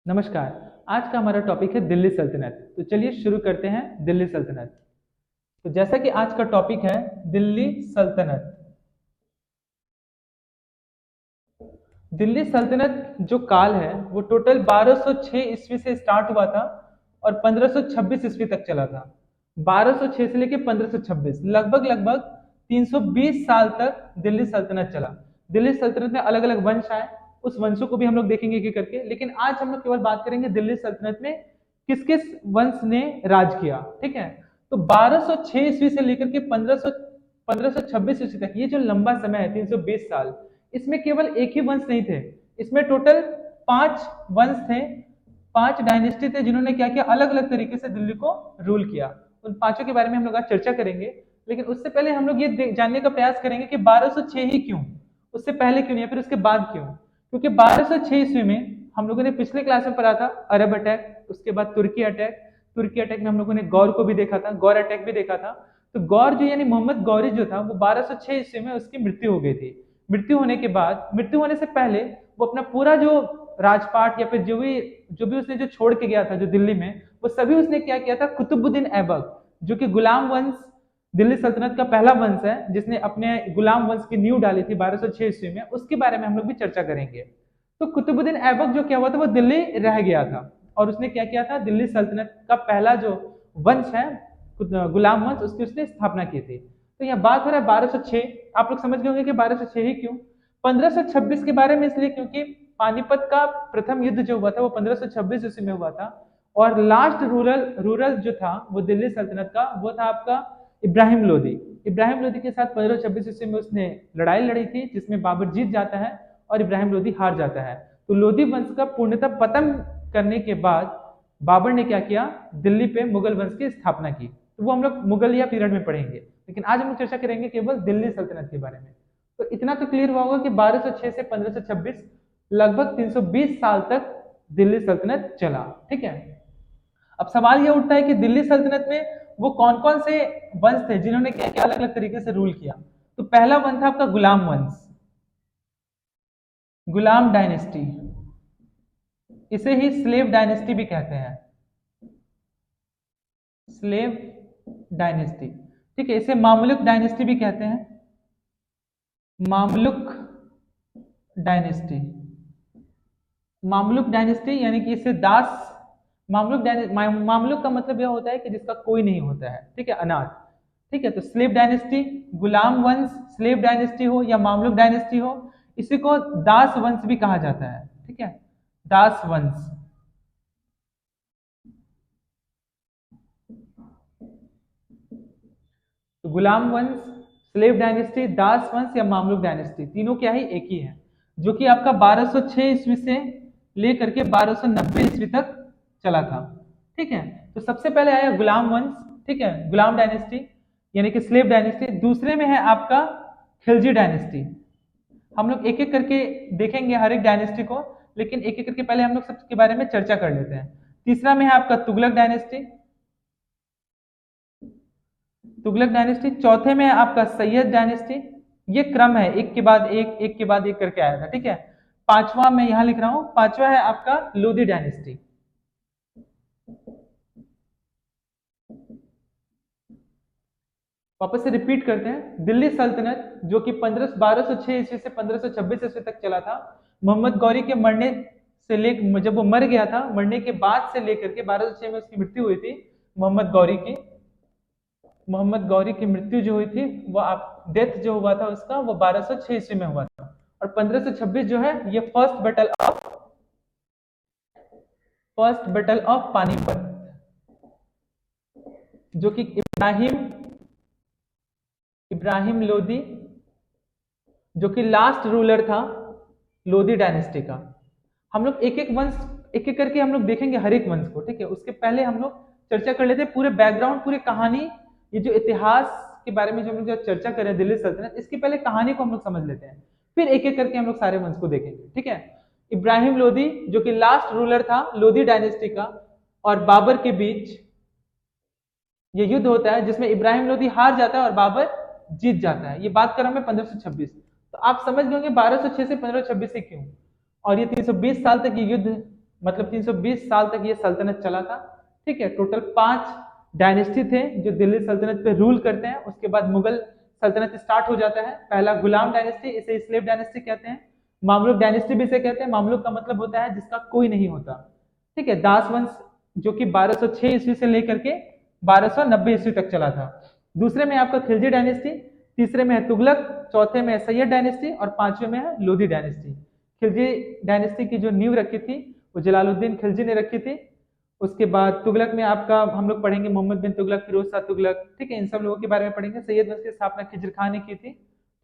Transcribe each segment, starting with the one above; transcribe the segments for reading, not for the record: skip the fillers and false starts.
नमस्कार। आज का हमारा टॉपिक है दिल्ली सल्तनत। तो चलिए शुरू करते हैं दिल्ली सल्तनत। तो जैसा कि आज का टॉपिक है दिल्ली सल्तनत। दिल्ली सल्तनत जो काल है वो टोटल 1206 ईस्वी से स्टार्ट हुआ था और 1526 ईस्वी तक चला था। 1206 से लेकर 1526 लगभग लगभग 320 साल तक दिल्ली सल्तनत चला। दिल्ली सल्तनत में अलग अलग वंश आए, उस वंशों को भी हम लोग देखेंगे एक एक करके। लेकिन आज हम लोग केवल बात करेंगे दिल्ली सल्तनत में किस किस वंश ने राज किया। ठीक है, तो 1206 ईस्वी से लेकर के 1526 ईस्वी तक ये जो लंबा समय है 320 साल, इसमें केवल एक ही वंश नहीं थे, इसमें टोटल 5 वंश थे। 5 डायनेस्टी थे जिन्होंने क्या किया, अलग अलग तरीके से दिल्ली को रूल किया। उन पांचों के बारे में हम लोग आज चर्चा करेंगे। लेकिन उससे पहले हम लोग ये जानने का प्रयास करेंगे कि 1206 ही क्यों, उससे पहले क्यों नहीं, फिर उसके बाद क्यों। क्योंकि 1206 ईस्वी में हम लोगों ने पिछले क्लास में पढ़ा था अरब अटैक, उसके बाद तुर्की अटैक। तुर्की अटैक में हम लोगों ने गौर को भी देखा था, गौर अटैक भी देखा था। तो गौर जो यानी मोहम्मद गौरी जो था वो 1206 ईस्वी में उसकी मृत्यु हो गई थी। मृत्यु होने के बाद, मृत्यु होने से पहले वो अपना पूरा जो राजपाट या फिर जो भी उसने जो छोड़ के गया था जो दिल्ली में, वो सभी उसने क्या किया था, कुतुबुद्दीन ऐबक जो कि गुलाम वंश, दिल्ली सल्तनत का पहला वंश है जिसने अपने गुलाम वंश की नींव डाली थी 1206 ईस्वी में, उसके बारे में हम लोग भी चर्चा करेंगे। तो कुतुबुद्दीन ऐबक जो क्या हुआ था, वो दिल्ली रह गया था और उसने क्या किया था, दिल्ली सल्तनत का पहला जो वंश है गुलाम वंश, उसकी उसने स्थापना की थी। तो यहाँ बात हो रहा है 1206। आप लोग समझ गए होंगे कि 1206 ही क्यों। 1526 के बारे में इसलिए क्योंकि पानीपत का प्रथम युद्ध जो हुआ था वो 1526 ईस्वी में हुआ था। और लास्ट रूरल रूरल जो था वो दिल्ली सल्तनत का, वो था आपका इब्राहिम लोदी। इब्राहिम लोदी के साथ 1526 ईस्वी में उसने लड़ाई लड़ी थी जिसमें बाबर जीत जाता है और इब्राहिम लोदी हार जाता है। तो लोदी वंश का पूर्णतः पतन करने के बाद बाबर ने क्या किया, दिल्ली पे मुगल वंश की स्थापना की। तो वो हम लोग मुगलिया पीरियड में पढ़ेंगे, लेकिन आज हम लोग चर्चा करेंगे केवल दिल्ली सल्तनत के बारे में। तो इतना तो क्लियर हुआ होगा कि 1206 से 1526 लगभग 320 साल तक दिल्ली सल्तनत चला। ठीक है, अब सवाल यह उठता है कि दिल्ली सल्तनत में वो कौन कौन से वंश थे जिन्होंने क्या क्या अलग अलग तरीके से रूल किया। तो पहला वंश था आपका गुलाम वंश, गुलाम डायनेस्टी। इसे ही स्लेव डायनेस्टी भी कहते हैं, स्लेव डायनेस्टी। ठीक है, इसे मामलुक डायनेस्टी भी कहते हैं, मामलुक डायनेस्टी। मामलुक डायनेस्टी यानी कि इसे दास, मामलुक का मतलब यह होता है कि जिसका कोई नहीं होता है। ठीक है, अनाथ। ठीक है, तो स्लेव डायनेस्टी, गुलाम वंश, स्लेव डायनेस्टी हो या मामलुक डायनेस्टी हो, इसी को दास वंश भी कहा जाता है। ठीक है, दास वंश। तो गुलाम वंश, स्लेव डायनेस्टी, दास वंश या मामलुक डायनेस्टी, तीनों क्या है, एक ही है, जो कि आपका 1206 ईस्वी से लेकर के 1290 ईस्वी तक चला था। ठीक है, तो सबसे पहले आया गुलाम वंश। ठीक है, गुलाम डायनेस्टी यानी कि स्लेव डायनेस्टी। दूसरे में है आपका खिलजी डायनेस्टी। हम लोग एक एक करके देखेंगे हर एक डायनेस्टी को, लेकिन एक एक करके पहले हम लोग सबके बारे में चर्चा कर लेते हैं। तीसरा में है आपका तुगलक डायनेस्टी, तुगलक डायनेस्टी। चौथे में है आपका सैयद डायनेस्टी। ये क्रम है, एक के बाद एक, एक के बाद एक करके आया था। ठीक है, पांचवा मैं यहां लिख रहा हूं, पांचवा है आपका लोधी डायनेस्टी। वापस से रिपीट करते हैं, दिल्ली सल्तनत जो कि 1206 ईस्वी से 1526 ईस्वी तक चला था। मोहम्मद गौरी के मरने से ले, जब वो मर गया था, मरने के बाद से लेकर के 1206 में उसकी मृत्यु हुई थी मोहम्मद गौरी की। मोहम्मद गौरी की मृत्यु जो हुई थी, वो आप डेथ जो हुआ था उसका, वो 1206 ईस्वी में हुआ था। और 1526 जो है ये फर्स्ट बैटल ऑफ पानीपत, जो कि इब्राहिम इब्राहिम लोदी, जो कि लास्ट रूलर था लोधी डायनेस्टी का। हम लोग एक एक वंश, एक एक करके हम लोग देखेंगे हर एक वंश को। ठीक है, उसके पहले हम लोग चर्चा कर लेते हैं पूरे बैकग्राउंड, पूरी कहानी, ये जो इतिहास के बारे में जो हम लोग जो चर्चा कर रहे हैं दिल्ली सल्तनत, इसकी पहले कहानी को हम लोग समझ लेते हैं, फिर एक एक करके हम लोग सारे वंश को देखेंगे। ठीक है, इब्राहिम लोदी जो कि लास्ट रूलर था लोधी डायनेस्टी का, और बाबर के बीच ये युद्ध होता है जिसमें इब्राहिम लोदी हार जाता है और बाबर जीत जाता है। ये बात कर रहा हूं मैं 1526। तो आप समझ गए होंगे 1206 से 1526 से क्यों, और ये 320 साल तक ये युद्ध मतलब 320 साल तक ये सल्तनत चला था। ठीक है, टोटल 5 डायनेस्टी थे जो दिल्ली सल्तनत पे रूल करते हैं। उसके बाद मुगल सल्तनत स्टार्ट हो जाता है। पहला गुलाम डायनेस्टी, इसे स्लेव डायनेस्टी कहते हैं। मामलुक डायनेस्टी भी इसे कहते हैं। मामलुक का मतलब होता है जिसका कोई नहीं होता। ठीक है, दास वंश जो कि 1206 ईस्वी से लेकर के 1290 ईस्वी तक चला था। दूसरे में आपका खिलजी डायनेस्टी, तीसरे में है तुगलक, चौथे में है सैयद डायनेस्टी और पांचवे में है लोधी डायनेस्टी। खिलजी डायनेस्टी की जो नींव रखी थी वो जलालुद्दीन खिलजी ने रखी थी। उसके बाद तुगलक में आपका हम लोग पढ़ेंगे मोहम्मद बिन तुगलक, फिरोज शाह तुगलक। ठीक है, इन सब लोगों के बारे में पढ़ेंगे। सैयद वंश की स्थापना खिजर खान ने की थी।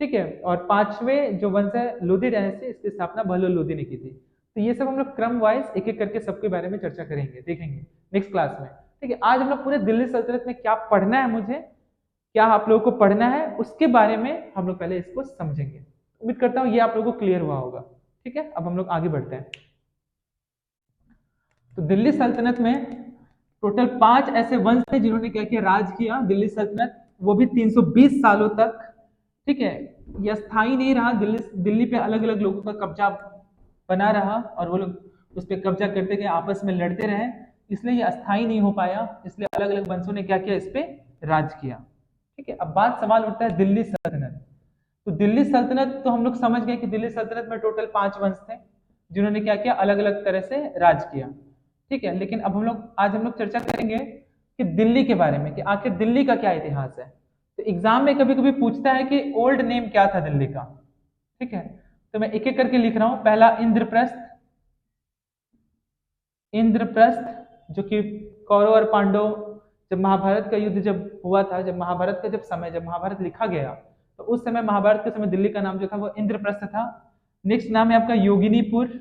ठीक है, और पांचवें जो वंश है लोधी डायनेस्टी, इसकी स्थापना बहलोल लोधी ने की थी। तो ये सब हम लोग क्रम वाइज एक एक करके सबके बारे में चर्चा करेंगे, देखेंगे नेक्स्ट क्लास में। ठीक है, आज हम लोग पूरे दिल्ली सल्तनत में क्या पढ़ना है, मुझे क्या आप लोगों को पढ़ना है, उसके बारे में हम लोग पहले इसको समझेंगे। उम्मीद करता हूँ ये आप लोगों को क्लियर हुआ होगा। ठीक है, अब हम लोग आगे बढ़ते हैं। तो दिल्ली सल्तनत में टोटल 5 ऐसे वंश थे जिन्होंने क्या किया, राज किया दिल्ली सल्तनत, वो भी 320 सालों तक। ठीक है, यह स्थायी नहीं रहा। दिल्ली पे अलग अलग लोगों का कब्जा बना रहा और वो लोग उस पर कब्जा करते गए, आपस में लड़ते रहे, इसलिए ये अस्थायी नहीं हो पाया। इसलिए अलग अलग वंशों ने क्या किया, इस पे राज किया। ठीक है, अब बात सवाल उठता है दिल्ली सल्तनत। तो दिल्ली सल्तनत तो हम लोग समझ गए कि दिल्ली सल्तनत में टोटल 5 वंश थे जिन्होंने क्या किया, अलग अलग तरह से राज किया। ठीक है, लेकिन अब आज हम लोग चर्चा करेंगे कि दिल्ली के बारे में, कि आखिर दिल्ली का क्या इतिहास है। तो एग्जाम में कभी कभी पूछता है कि ओल्ड नेम क्या था दिल्ली का। ठीक है, तो मैं एक एक करके लिख रहा हूं। पहला इंद्रप्रस्थ, इंद्रप्रस्थ जो कि कौरव और पांडव जब महाभारत का युद्ध जब हुआ था, जब महाभारत का जब महाभारत लिखा गया, तो उस समय महाभारत के समय दिल्ली का नाम जो था वो इंद्रप्रस्थ था। नेक्स्ट नाम है आपका योगिनीपुर,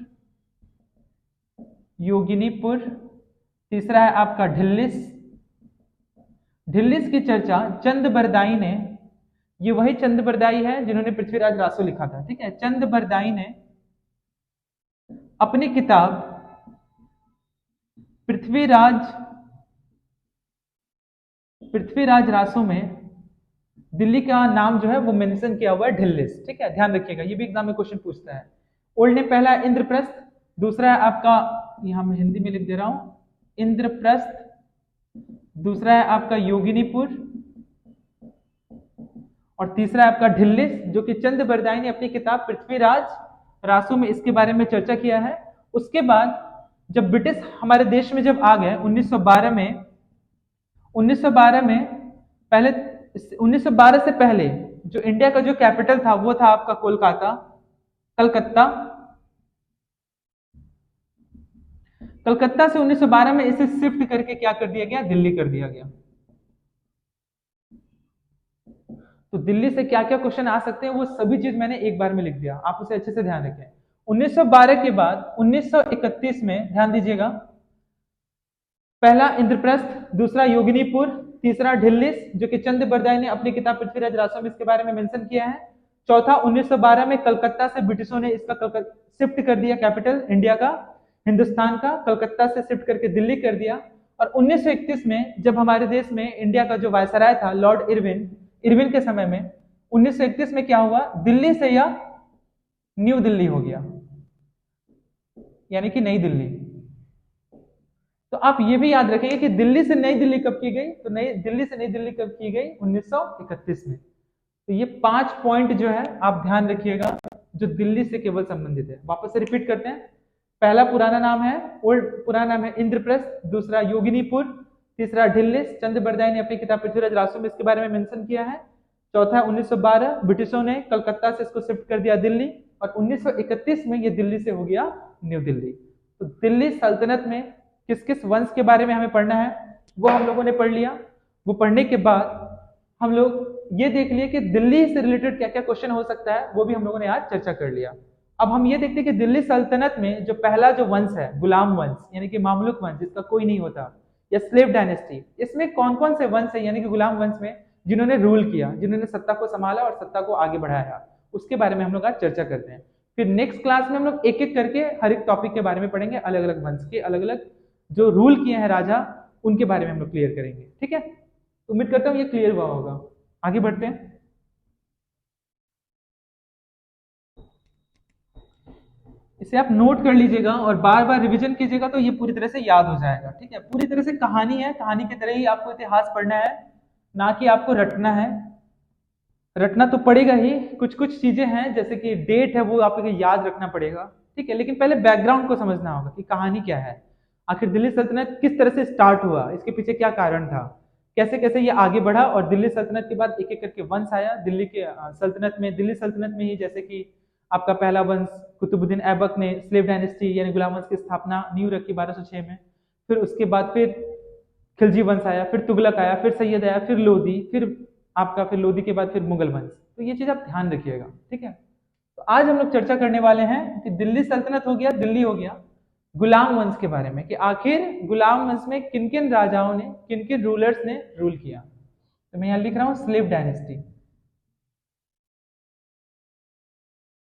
योगिनीपुर। तीसरा है आपका ढिल्लिस, ढिल्लिस की चर्चा चंद बरदाई ने, ये वही चंद बरदाई है जिन्होंने पृथ्वीराज रासो लिखा था। ठीक है, चंद बरदाई ने अपनी किताब पृथ्वीराज पृथ्वीराज रासो में दिल्ली का नाम जो है वो मेंशन किया हुआ है ढिल्लिस। ठीक है, ध्यान रखिएगा, ये भी एग्जाम में क्वेश्चन पूछता है। ओल्ड नेम पहला है इंद्रप्रस्थ, दूसरा है आपका, यहां मैं हिंदी में लिख दे रहा हूं, इंद्रप्रस्थ। दूसरा है आपका योगिनीपुर और तीसरा है आपका ढिल्लिस, जो कि चंद बरदाई ने अपनी किताब पृथ्वीराज रासो में इसके बारे में चर्चा किया है। उसके बाद जब ब्रिटिश हमारे देश में जब आ गए 1912 में, 1912 में पहले 1912 से पहले जो इंडिया का जो कैपिटल था वो था आपका कोलकाता, कलकत्ता। कलकत्ता से 1912 में इसे शिफ्ट करके क्या कर दिया गया, दिल्ली कर दिया गया। तो दिल्ली से क्या क्या क्वेश्चन आ सकते हैं वो सभी चीज मैंने एक बार में लिख दिया, आप उसे अच्छे से ध्यान रखें। 1912 के बाद 1931 में ध्यान दीजिएगा, पहला इंद्रप्रस्थ, दूसरा योगिनीपुर, तीसरा ढिल्लिस जो कि चंद बरदाई ने अपनी किताब पृथ्वीराज रासो में इसके बारे में मेंशन किया है। चौथा 1912 में कलकत्ता से ब्रिटिशों ने इसका शिफ्ट कर दिया, कैपिटल इंडिया का, हिंदुस्तान का, कलकत्ता से शिफ्ट करके दिल्ली कर दिया। और 1931 में जब हमारे देश में इंडिया का जो वायसराय था लॉर्ड इरविन, इरविन के समय में 1931 में क्या हुआ, दिल्ली से यह न्यू दिल्ली हो गया, यानी कि नई दिल्ली। तो आप ये भी याद रखेंगे कि दिल्ली से नई दिल्ली कब की गई, तो नई दिल्ली से नई दिल्ली कब की गई, 1931 में। तो ये 5 पॉइंट जो है आप ध्यान रखिएगा जो दिल्ली से केवल संबंधित है। वापस से रिपीट करते हैं। पहला पुराना नाम है, ओल्ड पुराना नाम है इंद्रप्रस्थ, दूसरा योगिनीपुर, तीसरा ढिल्लिस, चंद बरदाई ने अपनी किताब पृथ्वीराज रासो में इसके बारे में मेंशन किया है। चौथा 1912 ब्रिटिशों ने कलकत्ता से इसको शिफ्ट कर दिया दिल्ली, और 1931 में ये दिल्ली से हो गया न्यू दिल्ली। तो दिल्ली सल्तनत में किस किस वंश के बारे में हमें पढ़ना है वो हम लोगों ने पढ़ लिया। वो पढ़ने के बाद हम लोग ये देख लिए कि दिल्ली से रिलेटेड क्या क्या क्वेश्चन हो सकता है, वो भी हम लोगों ने आज चर्चा कर लिया। अब हम ये देखते हैं कि दिल्ली सल्तनत में जो पहला जो वंश है गुलाम वंश, यानी कि मामलुक वंश जिसका कोई नहीं होता, या स्लेव डायनेस्टी, इसमें कौन कौन से वंश है यानी कि गुलाम वंश में जिन्होंने रूल किया, जिन्होंने सत्ता को संभाला और सत्ता को आगे बढ़ाया, उसके बारे में हम लोग आज चर्चा करते हैं। फिर नेक्स्ट क्लास में हम लोग एक एक करके हर एक टॉपिक के बारे में पढ़ेंगे, अलग अलग वंश के अलग अलग जो रूल किए हैं राजा, उनके बारे में हम लोग क्लियर करेंगे। ठीक है, उम्मीद करता हूँ ये क्लियर हुआ होगा। आगे बढ़ते हैं। इसे आप नोट कर लीजिएगा और बार बार रिवीजन कीजिएगा तो ये पूरी तरह से याद हो जाएगा। ठीक है, पूरी तरह से कहानी है, कहानी की तरह ही आपको इतिहास पढ़ना है, ना कि आपको रटना है। रटना तो पड़ेगा ही, कुछ कुछ चीजें हैं जैसे कि डेट है वो आपको याद रखना पड़ेगा। ठीक है, लेकिन पहले बैकग्राउंड को समझना होगा कि कहानी क्या है, आखिर दिल्ली सल्तनत किस तरह से स्टार्ट हुआ, इसके पीछे क्या कारण था, कैसे कैसे ये आगे बढ़ा। और दिल्ली सल्तनत के बाद एक एक करके वंश आया दिल्ली के सल्तनत में। दिल्ली सल्तनत में ही जैसे कि आपका पहला वंश कुतुबुद्दीन ऐबक ने स्लेव डायनेस्टी यानी गुलाम वंश की स्थापना नींव रखी 1206 में। फिर उसके बाद फिर खिलजी वंश आया, फिर तुगलक आया, फिर सैयद आया, फिर लोधी, फिर आपका फिर लोधी के बाद फिर मुगल वंश। तो ये चीज आप ध्यान रखिएगा। ठीक है, तो आज हम लोग चर्चा करने वाले हैं कि दिल्ली सल्तनत हो गया, दिल्ली हो गया, गुलाम वंश के बारे में कि आखिर गुलाम वंश में किन किन राजाओं ने, किन किन रूलर्स ने रूल किया। तो मैं यहां लिख रहा हूं स्लेव डायनेस्टी।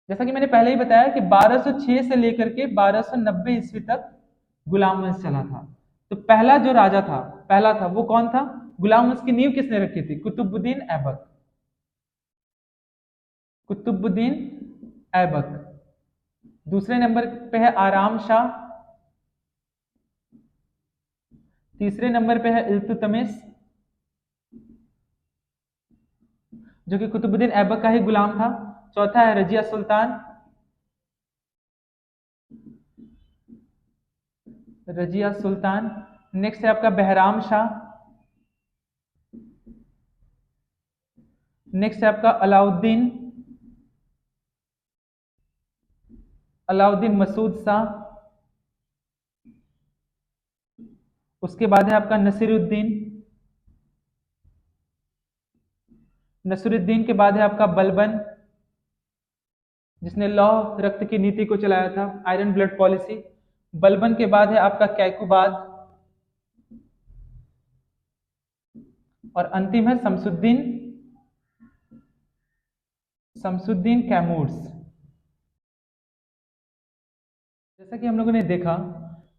जैसा कि मैंने पहले ही बताया कि 1206 से लेकर के 1290 ईस्वी तक गुलाम वंश चला था। तो पहला जो राजा था, पहला था वो कौन था? गुलाम वंश की नींव किसने रखी थी? कुतुबुद्दीन ऐबक। कुतुबुद्दीन ऐबक। दूसरे नंबर पे है आराम शाह। तीसरे नंबर पे है इल्तुतमिश, जो कि कुतुबुद्दीन ऐबक का ही गुलाम था। चौथा है रजिया सुल्तान। रजिया सुल्तान। नेक्स्ट है आपका बहराम शाह। नेक्स्ट है आपका अलाउद्दीन, अलाउद्दीन मसूद शाह। उसके बाद है आपका नसीरुद्दीन। नसीरुद्दीन के बाद है आपका बलबन, जिसने लौ रक्त की नीति को चलाया था, आयरन ब्लड पॉलिसी। बलबन के बाद है आपका कैकुबाद, और अंतिम है शमसुद्दीन, शमसुद्दीन कैमूर्स। जैसा कि हम लोगों ने देखा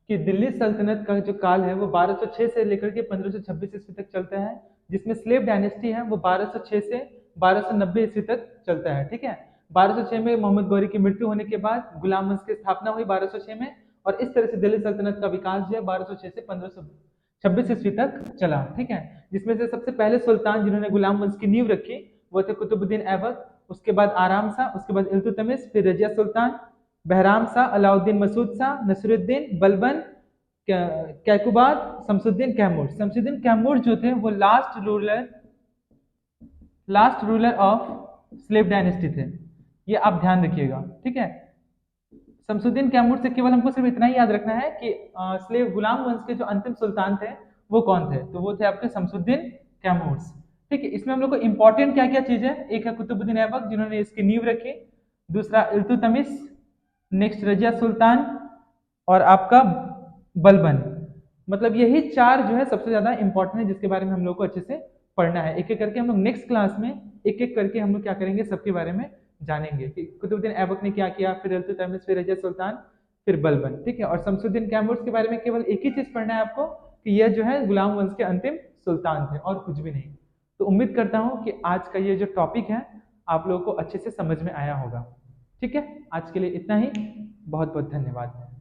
कि दिल्ली सल्तनत का जो काल है वो 1206 से लेकर के 1526 ईस्वी तक चलता है, जिसमें स्लेव डायनेस्टी है वो 1206 से 1290 ईस्वी तक चलता है। ठीक है, 1206 में मोहम्मद गौरी की मृत्यु होने के बाद गुलाम वंश की स्थापना हुई 1206 में, और इस तरह से दिल्ली सल्तनत का विकास जो है 1206 से 1526 ईस्वी तक चला। ठीक है, जिसमें से सबसे पहले सुल्तान जिन्होंने गुलाम वंश की नींव रखी वो थे कुतुबुद्दीन ऐबक, उसके बाद आराम शाह, उसके बाद इल्तुतमिश, फिर रजिया सुल्तान, बहराम शाह, अलाउद्दीन मसूद शाह, नसरुद्दीन, बलबन, कैकुबाद, शमसुद्दीन कैमूर। शमसुद्दीन कैमूर जो थे वो last ruler of slave dynasty थे। ये आप ध्यान रखिएगा। ठीक है, शमसुद्दीन कैमूर से केवल हमको सिर्फ इतना ही याद रखना है कि स्लेव गुलाम वंश के जो अंतिम सुल्तान थे वो कौन थे, तो वो थे आपके शमसुद्दीन कैमूर्स। ठीक है, इसमें हम लोग को इंपॉर्टेंट क्या क्या चीज है, एक है कुतुबुद्दीन ऐबक जिन्होंने इसकी नींव रखी, दूसरा इल्तुतमिश, नेक्स्ट रजिया सुल्तान, और आपका बलबन। मतलब यही चार जो है सबसे ज्यादा इंपॉर्टेंट है, जिसके बारे में हम लोग को अच्छे से पढ़ना है। एक एक करके हम लोग नेक्स्ट क्लास में एक एक करके हम लोग क्या करेंगे, सबके बारे में जानेंगे कि कुतुबुद्दीन ऐबक ने क्या किया, फिर इल्तुतमिश, फिर रजिया सुल्तान, फिर बलबन। ठीक है, और शमसुद्दीन कैमूर्स के बारे में केवल एक ही चीज पढ़ना है आपको कि यह जो है गुलाम वंश के अंतिम सुल्तान थे और कुछ भी नहीं। तो उम्मीद करता हूं कि आज का ये जो टॉपिक है आप लोगों को अच्छे से समझ में आया होगा। ठीक है, आज के लिए इतना ही। बहुत बहुत धन्यवाद।